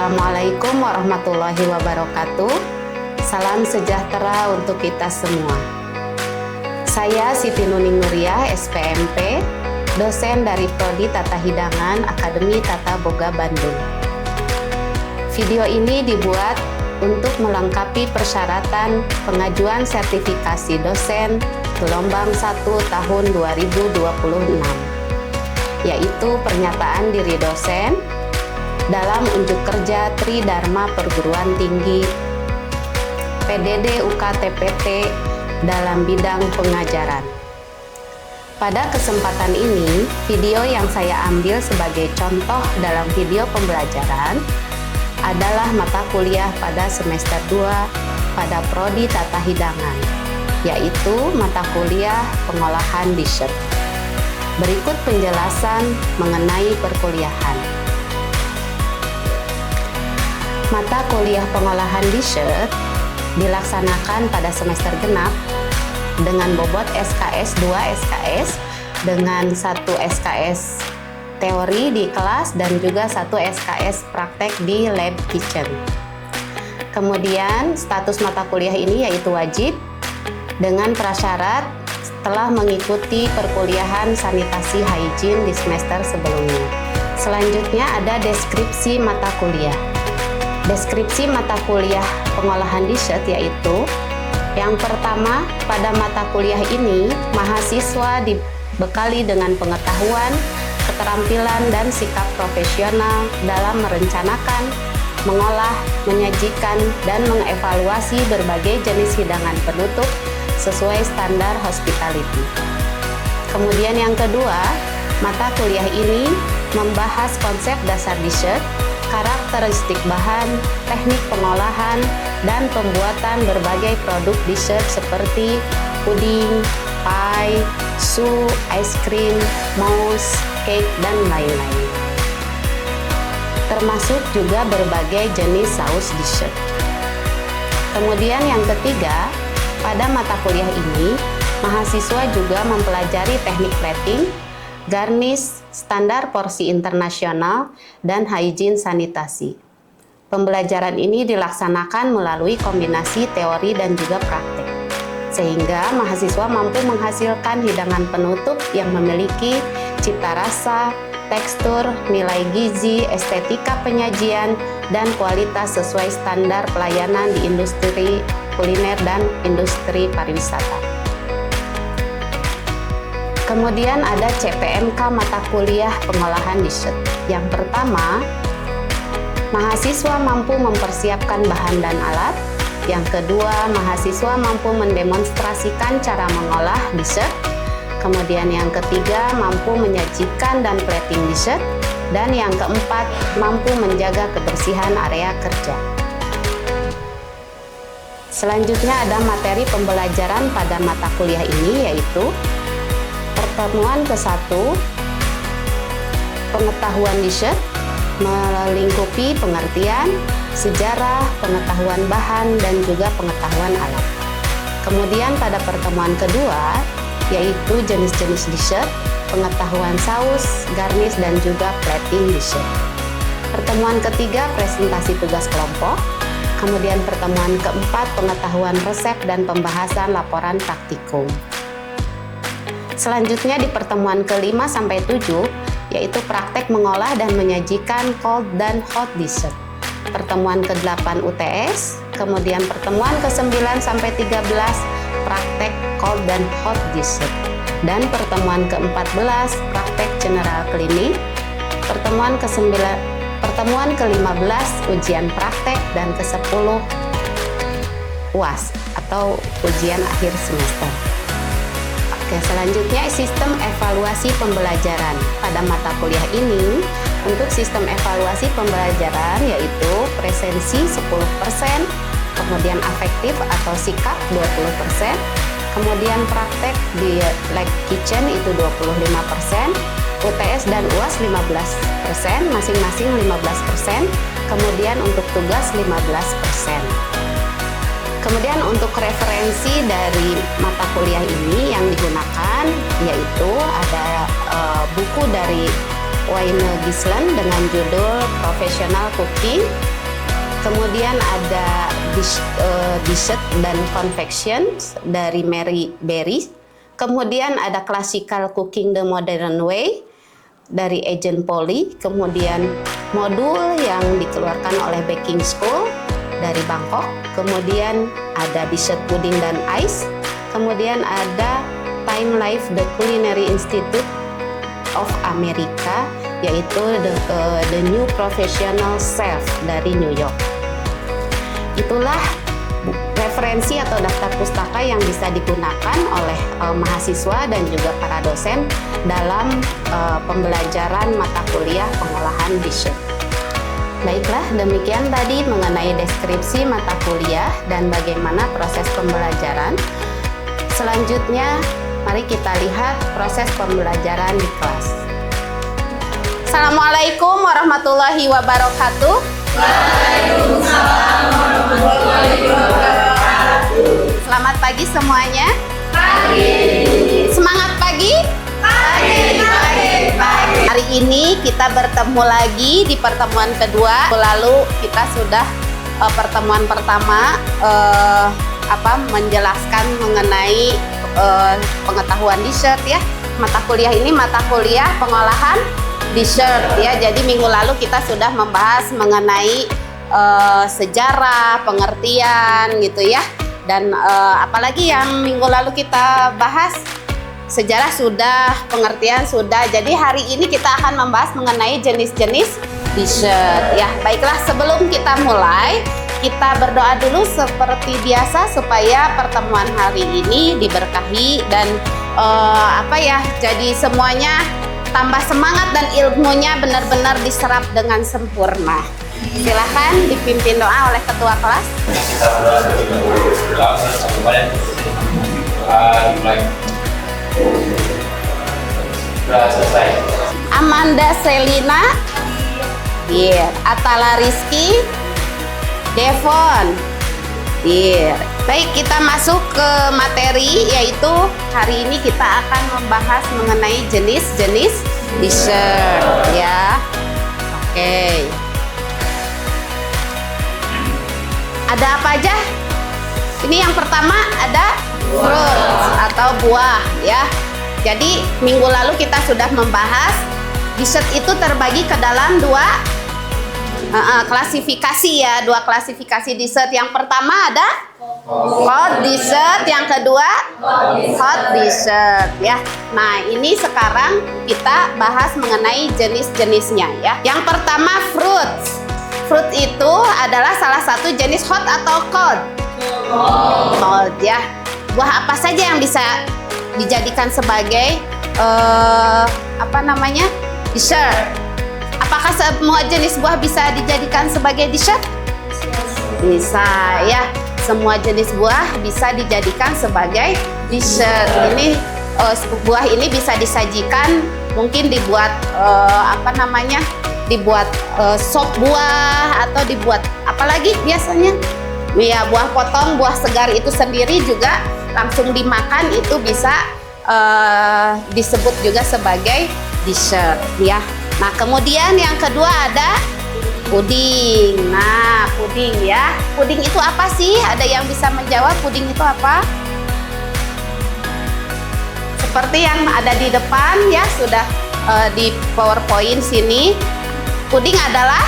Assalamualaikum warahmatullahi wabarakatuh. Salam sejahtera untuk kita semua. Saya Siti Nuning Nuriah, SPMP, dosen dari Prodi Tata Hidangan Akademi Tata Boga Bandung. Video ini dibuat untuk melengkapi persyaratan pengajuan sertifikasi dosen gelombang 1 tahun 2026, yaitu pernyataan diri dosen dalam unjuk kerja Tridharma Perguruan Tinggi PDD UKTPT dalam bidang pengajaran. Pada kesempatan ini, video yang saya ambil sebagai contoh dalam video pembelajaran adalah mata kuliah pada semester 2 pada Prodi Tata Hidangan, yaitu mata kuliah pengolahan dessert. Berikut penjelasan mengenai perkuliahan. Mata kuliah pengolahan dessert dilaksanakan pada semester genap dengan bobot SKS 2 SKS dengan 1 SKS teori di kelas dan juga 1 SKS praktek di lab kitchen. Kemudian status mata kuliah ini yaitu wajib dengan prasyarat setelah mengikuti perkuliahan sanitasi hygiene di semester sebelumnya. Selanjutnya ada deskripsi mata kuliah. Deskripsi mata kuliah pengolahan dessert yaitu yang pertama, pada mata kuliah ini mahasiswa dibekali dengan pengetahuan, keterampilan, dan sikap profesional dalam merencanakan, mengolah, menyajikan, dan mengevaluasi berbagai jenis hidangan penutup sesuai standar hospitality. Kemudian yang kedua, mata kuliah ini membahas konsep dasar dessert, karakteristik bahan, teknik pengolahan, dan pembuatan berbagai produk dessert seperti puding, pie, su, es krim, mousse, cake, dan lain-lain. Termasuk juga berbagai jenis saus dessert. Kemudian yang ketiga, pada mata kuliah ini, mahasiswa juga mempelajari teknik plating, garnish, standar porsi internasional, dan hygiene sanitasi. Pembelajaran ini dilaksanakan melalui kombinasi teori dan juga praktik, sehingga mahasiswa mampu menghasilkan hidangan penutup yang memiliki cita rasa, tekstur, nilai gizi, estetika penyajian, dan kualitas sesuai standar pelayanan di industri kuliner dan industri pariwisata. Kemudian ada CPMK mata kuliah pengolahan dessert. Yang pertama, mahasiswa mampu mempersiapkan bahan dan alat. Yang kedua, mahasiswa mampu mendemonstrasikan cara mengolah dessert. Kemudian yang ketiga, mampu menyajikan dan plating dessert. Dan yang keempat, mampu menjaga kebersihan area kerja. Selanjutnya ada materi pembelajaran pada mata kuliah ini, yaitu pertemuan ke-1, pengetahuan dessert, melingkupi pengertian, sejarah, pengetahuan bahan, dan juga pengetahuan alat. Kemudian pada pertemuan kedua, yaitu jenis-jenis dessert, pengetahuan saus, garnish, dan juga plating dessert. Pertemuan ketiga, presentasi tugas kelompok. Kemudian pertemuan keempat, pengetahuan resep dan pembahasan laporan praktikum. Selanjutnya di pertemuan ke-5 sampai 7 yaitu praktek mengolah dan menyajikan cold dan hot dessert. Pertemuan ke-8 UTS, kemudian pertemuan ke-9 sampai 13 praktek cold dan hot dessert. Dan pertemuan ke-14 praktek general cleaning. Pertemuan ke-15 ujian praktek dan ke-10 UAS atau ujian akhir semester. Oke, selanjutnya sistem evaluasi pembelajaran. Pada mata kuliah ini, untuk sistem evaluasi pembelajaran yaitu presensi 10%, kemudian afektif atau sikap 20%, kemudian praktek di lab kitchen itu 25%, UTS dan UAS 15%, masing-masing 15%, kemudian untuk tugas 15%. Kemudian untuk referensi dari mata kuliah ini yang digunakan yaitu ada buku dari Wayne Gisland dengan judul Professional Cooking Kemudian ada dessert dan confection dari Mary Berry. Kemudian ada classical cooking the modern way dari Agent Polly. Kemudian modul yang dikeluarkan oleh Baking School dari Bangkok. Kemudian ada dessert pudding dan ice. Kemudian ada Time Life the Culinary Institute of America, yaitu the New Professional Chef dari New York. Itulah referensi atau daftar pustaka yang bisa digunakan oleh mahasiswa dan juga para dosen dalam pembelajaran mata kuliah pengolahan dessert. Baiklah, demikian tadi mengenai deskripsi mata kuliah dan bagaimana proses pembelajaran. Selanjutnya, mari kita lihat proses pembelajaran di kelas. Assalamualaikum warahmatullahi wabarakatuh. Waalaikumsalam warahmatullahi wabarakatuh. Selamat pagi semuanya. Pagi. Semangat pagi. Pagi. Hari ini kita bertemu lagi di pertemuan kedua. Lalu kita sudah pertemuan pertama menjelaskan mengenai pengetahuan dessert ya. Mata kuliah ini mata kuliah pengolahan dessert ya. Jadi minggu lalu kita sudah membahas mengenai sejarah, pengertian gitu ya. Dan apalagi yang minggu lalu kita bahas, sejarah sudah, pengertian sudah. Jadi hari ini kita akan membahas mengenai jenis-jenis dessert ya. Baiklah, sebelum kita mulai, kita berdoa dulu seperti biasa supaya pertemuan hari ini diberkahi dan jadi semuanya tambah semangat dan ilmunya benar-benar diserap dengan sempurna. Silahkan dipimpin doa oleh ketua kelas. Kita sudah selesai. Amanda Selina, Atala Rizky, Devon. Baik, kita masuk ke materi, yaitu hari ini kita akan membahas mengenai jenis-jenis dessert ya. Oke. Ada apa aja? Ini yang pertama ada fruits atau buah ya. Jadi minggu lalu kita sudah membahas dessert itu terbagi ke dalam dua klasifikasi ya, dua klasifikasi dessert. Yang pertama ada cold dessert, yang kedua hot dessert ya. Nah, ini sekarang kita bahas mengenai jenis-jenisnya ya. Yang pertama fruits. Fruit itu adalah salah satu jenis hot atau cold? Cold ya. Buah apa saja yang bisa dijadikan sebagai dessert? Apakah semua jenis buah bisa dijadikan sebagai dessert? Bisa ya. Semua jenis buah bisa dijadikan sebagai dessert. Ini buah ini bisa disajikan, mungkin dibuat dibuat sop buah atau dibuat apalagi biasanya ya, buah potong, buah segar itu sendiri juga langsung dimakan, itu bisa disebut juga sebagai dessert ya. Nah, kemudian yang kedua ada puding. Nah, puding ya. Puding itu apa sih? Ada yang bisa menjawab puding itu apa? Seperti yang ada di depan ya, sudah di PowerPoint sini. Puding adalah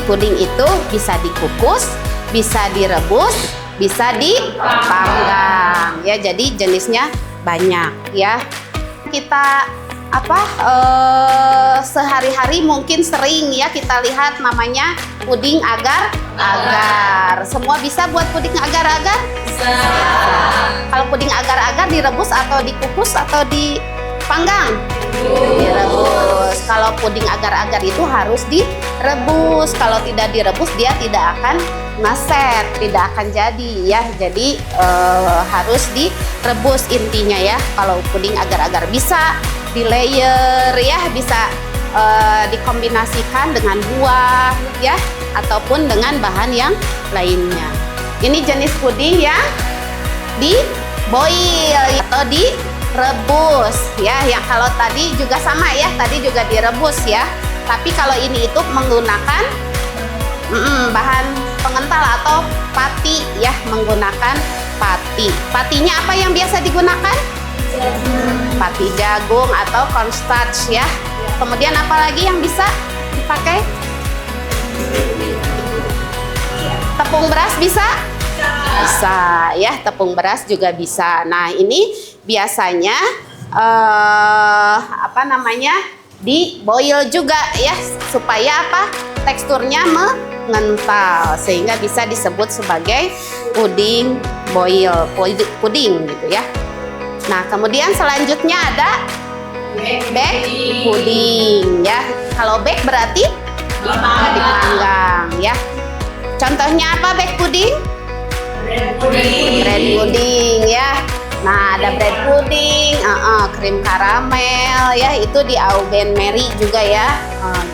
puding itu bisa dikukus, bisa direbus, bisa dipanggang ya. Jadi jenisnya banyak ya. Kita sehari-hari mungkin sering ya kita lihat namanya puding agar-agar. Semua bisa buat puding agar-agar? Bisa. Kalau puding agar-agar direbus atau dikukus atau dipanggang? Direbus. Kalau puding agar-agar itu harus direbus. Kalau tidak direbus dia tidak akan maset, tidak akan jadi ya. Jadi harus direbus intinya ya. Kalau puding agar-agar bisa di layer ya, bisa dikombinasikan dengan buah ya, ataupun dengan bahan yang lainnya. Ini jenis puding yang di boil atau rebus ya. Yang kalau tadi juga sama ya, tadi juga direbus ya. Tapi kalau ini itu menggunakan bahan pengental atau pati ya, menggunakan pati. Patinya apa yang biasa digunakan? Pati jagung atau cornstarch ya. Kemudian apa lagi yang bisa dipakai? Tepung beras bisa? Bisa ya, tepung beras juga bisa. Nah, ini biasanya apa namanya? Di boil juga ya, supaya apa? Teksturnya mengental sehingga bisa disebut sebagai puding boil, puding gitu ya. Nah, kemudian selanjutnya ada bake puding ya. Kalau bake berarti dipanggang ya. Contohnya apa bake puding? Bread pudding ya. Nah, ada bread pudding, krim karamel ya, itu di Aubaine Mary juga ya.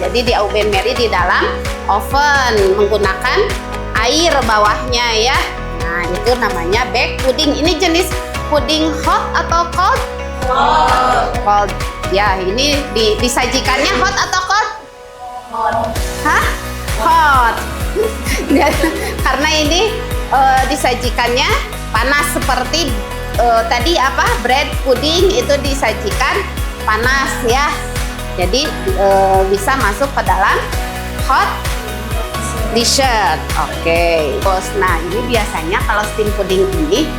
Jadi di Aubaine Mary di dalam oven menggunakan air bawahnya ya. Nah, itu namanya bake pudding. Ini jenis puding hot atau cold? Cold. Ya, ini disajikannya hot atau cold? Hah? Hot. Karena ini disajikannya panas seperti tadi apa? Bread pudding itu disajikan panas ya. Jadi bisa masuk ke dalam hot dessert. Oke. Terus nah, ini biasanya kalau steam pudding ini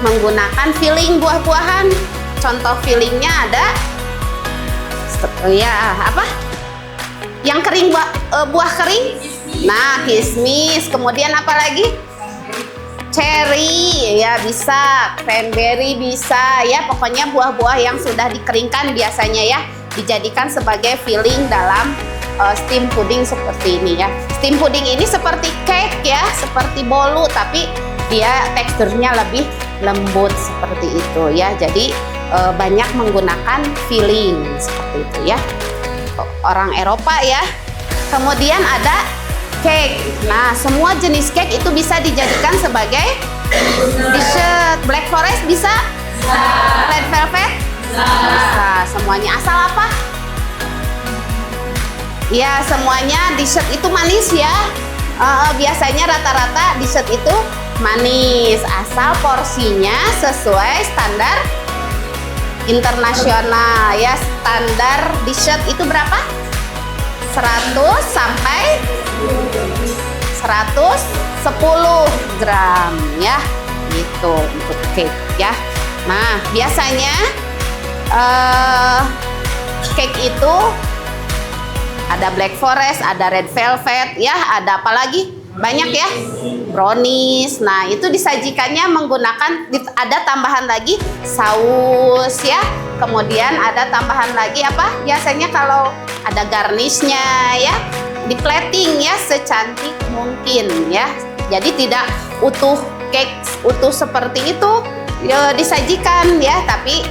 menggunakan filling buah-buahan. Contoh fillingnya ada ya apa? Yang kering, buah kering. Nah, kismis. Kemudian apa lagi? Cherry ya bisa, cranberry bisa ya. Pokoknya buah-buah yang sudah dikeringkan biasanya ya dijadikan sebagai filling dalam steam pudding seperti ini ya. Steam pudding ini seperti cake ya, seperti bolu, tapi dia teksturnya lebih lembut seperti itu ya. Jadi banyak menggunakan filling seperti itu ya. Orang Eropa ya. Kemudian ada cake. Nah, semua jenis cake itu bisa dijadikan sebagai dessert. Black Forest bisa? Red Velvet? Bisa. Semuanya. Asal apa? Ya, semuanya dessert itu manis ya. Biasanya rata-rata dessert itu manis. Asal porsinya sesuai standar internasional ya. Standar dessert itu berapa? 100 sampai 110 gram ya, gitu untuk cake ya. Nah, biasanya cake itu ada Black Forest, ada Red Velvet ya, ada apa lagi? Banyak ya, brownies. Nah, itu disajikannya menggunakan, ada tambahan lagi saus ya. Kemudian ada tambahan lagi apa? Biasanya kalau ada garnishnya ya, di plating ya secantik mungkin ya. Jadi tidak utuh cake utuh seperti itu ya disajikan ya, tapi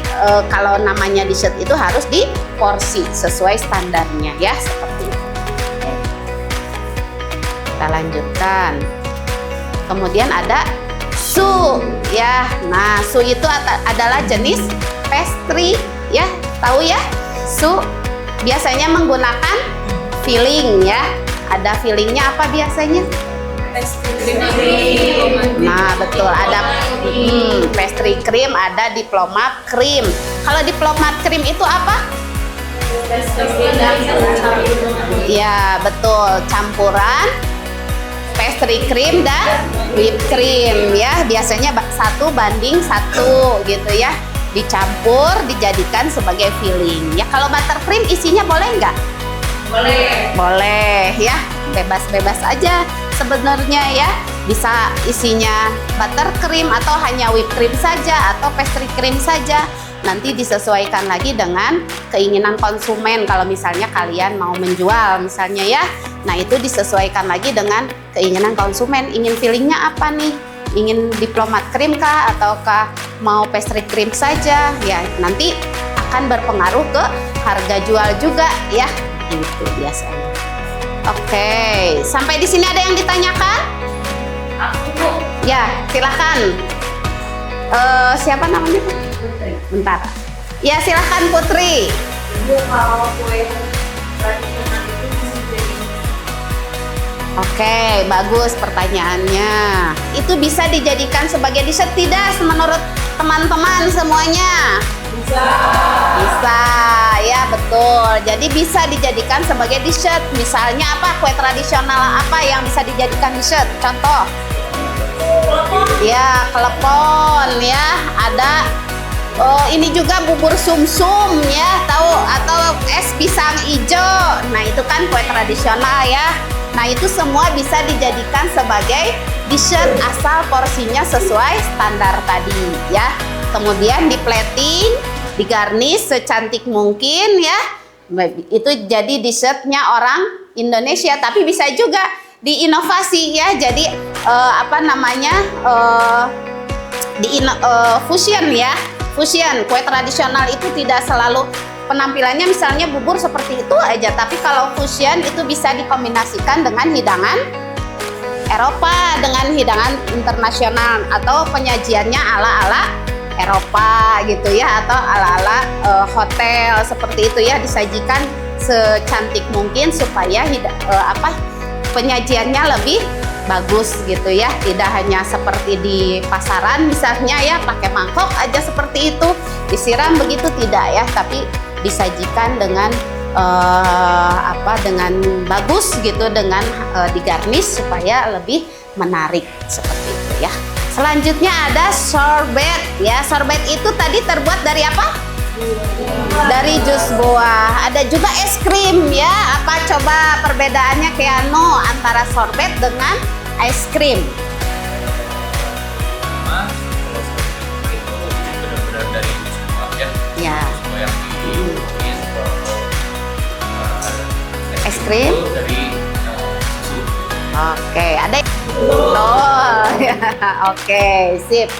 kalau namanya dessert itu harus diporsi sesuai standarnya ya, seperti itu. Kita lanjutkan. Kemudian ada su ya. Nah, su itu adalah jenis pastry ya, tahu ya? Su biasanya menggunakan filling ya. Ada fillingnya apa biasanya? Nah, betul, ada pastry cream, ada diplomat cream. Kalau diplomat cream itu apa? Ya, betul, campuran pastry cream dan whipped cream ya. Biasanya 1:1 gitu ya. Dicampur, dijadikan sebagai filling ya. Kalau buttercream isinya boleh nggak? Boleh ya, bebas-bebas aja sebenarnya ya. Bisa isinya buttercream atau hanya whipped cream saja atau pastry cream saja. Nanti disesuaikan lagi dengan keinginan konsumen. Kalau misalnya kalian mau menjual misalnya ya, nah itu disesuaikan lagi dengan keinginan konsumen. Ingin fillingnya apa nih? Ingin diplomat cream kah ataukah mau pastry cream saja ya, nanti akan berpengaruh ke harga jual juga ya, itu biasanya. Oke, sampai di sini ada yang ditanyakan? Ya, silakan. Siapa namanya? Putri. Bentar. Ya silahkan Putri. Ibu, kalau kue tradisional itu bisa jadi Oke, bagus pertanyaannya. Itu bisa dijadikan sebagai dessert tidak menurut teman-teman semuanya? bisa. Bisa, ya betul. Jadi bisa dijadikan sebagai dessert. Misalnya apa? Kue tradisional apa yang bisa dijadikan dessert? Contoh. Ya, klepon ya. Ada ini juga bubur sumsum ya, tahu, atau es pisang hijau. Nah, itu kan kue tradisional ya. Nah, itu semua bisa dijadikan sebagai dessert asal porsinya sesuai standar tadi ya. Kemudian di plating, digarnish secantik mungkin ya. Itu jadi dessertnya orang Indonesia, tapi bisa juga diinovasi ya. Jadi fusion ya. Fusion, kue tradisional itu tidak selalu penampilannya misalnya bubur seperti itu aja, tapi kalau fusion itu bisa dikombinasikan dengan hidangan Eropa, dengan hidangan internasional, atau penyajiannya ala-ala Eropa gitu ya, atau ala-ala hotel seperti itu ya, disajikan secantik mungkin supaya penyajiannya lebih bagus gitu ya, tidak hanya seperti di pasaran misalnya ya, pakai mangkok aja seperti itu disiram begitu, tidak ya, tapi disajikan dengan dengan bagus gitu, dengan digarnish supaya lebih menarik seperti itu ya. Selanjutnya ada sorbet ya. Sorbet itu tadi terbuat dari apa? Dari jus buah. Ada juga es krim ya. Apa coba perbedaannya Keanu antara sorbet dengan es krim? Sama kalau seperti itu benar-benar dari jus buah ya. Ya. Jus buah yang dibikin Es krim? itu dari susu. Oke, ada. Oh, oke, sip.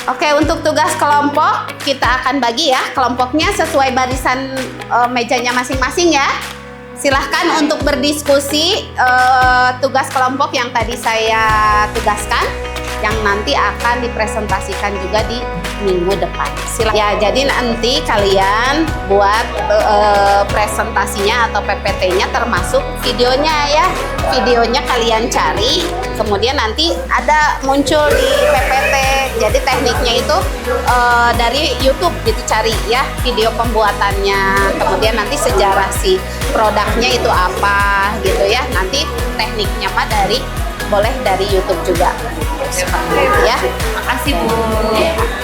Oke, untuk tugas kelompok kita akan bagi ya, kelompoknya sesuai barisan mejanya masing-masing ya. Silahkan untuk berdiskusi tugas kelompok yang tadi saya tugaskan, yang nanti akan dipresentasikan juga di minggu depan. Ya, jadi nanti kalian buat presentasinya atau PPT-nya termasuk videonya ya. Videonya kalian cari, kemudian nanti ada muncul di PPT. Jadi tekniknya itu dari YouTube gitu, cari ya video pembuatannya. Kemudian nanti sejarah si produknya itu apa gitu ya. Nanti tekniknya mah boleh dari YouTube juga. Seperti itu ya. Makasih Bu.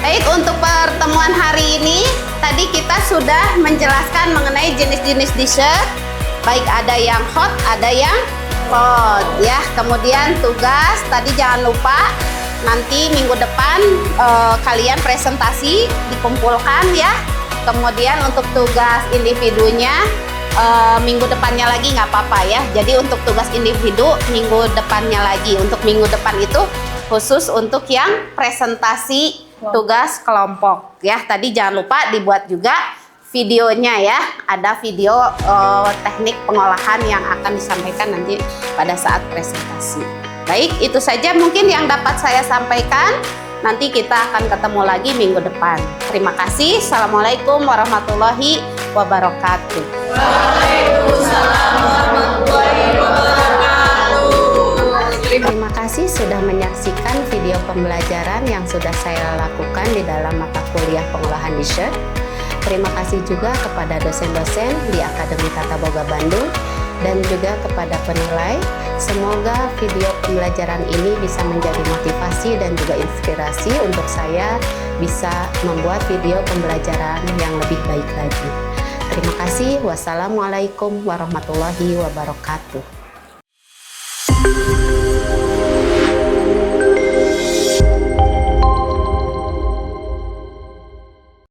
Baik, untuk pertemuan hari ini tadi kita sudah menjelaskan mengenai jenis-jenis dessert. Baik ada yang hot, ada yang cold ya. Kemudian tugas tadi jangan lupa nanti minggu depan kalian presentasi dikumpulkan ya. Kemudian untuk tugas individunya minggu depannya lagi nggak apa-apa ya. Jadi untuk tugas individu minggu depannya lagi. Untuk minggu depan itu khusus untuk yang presentasi tugas kelompok ya. Tadi jangan lupa dibuat juga videonya ya. Ada video teknik pengolahan yang akan disampaikan nanti pada saat presentasi. Baik, itu saja mungkin yang dapat saya sampaikan. Nanti kita akan ketemu lagi minggu depan. Terima kasih. Assalamualaikum warahmatullahi wabarakatuh. Waalaikumsalam warahmatullahi wabarakatuh. Terima kasih sudah menyaksikan video pembelajaran yang sudah saya lakukan di dalam mata kuliah pengolahan dessert. Terima kasih juga kepada dosen-dosen di Akademi Tata Boga Bandung dan juga kepada penilai. Semoga video pembelajaran ini bisa menjadi motivasi dan juga inspirasi untuk saya bisa membuat video pembelajaran yang lebih baik lagi. Terima kasih. Wassalamualaikum warahmatullahi wabarakatuh.